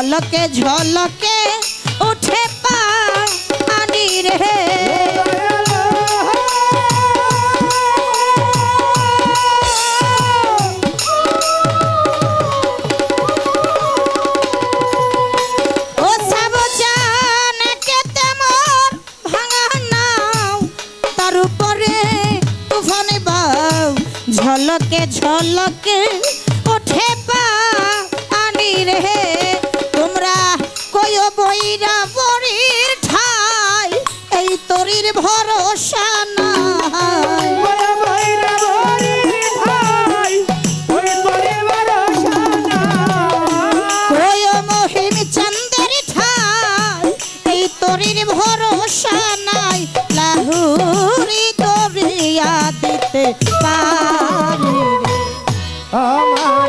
ঝলকে ঝলকে উঠে পানি রে ও সাবজান কে তেমন ভাঙা নাও তার উপরে তুফানে বাও ঝলকে ঝলকে উঠে পানি রে তোমরা কই বইরা বড়ির ঠাই এই তরির ভরসা নাই কই মহিম চন্দের ঠাই এই তরির ভরসা নাই লাহুরি দরিয়া দিতে পারি আমার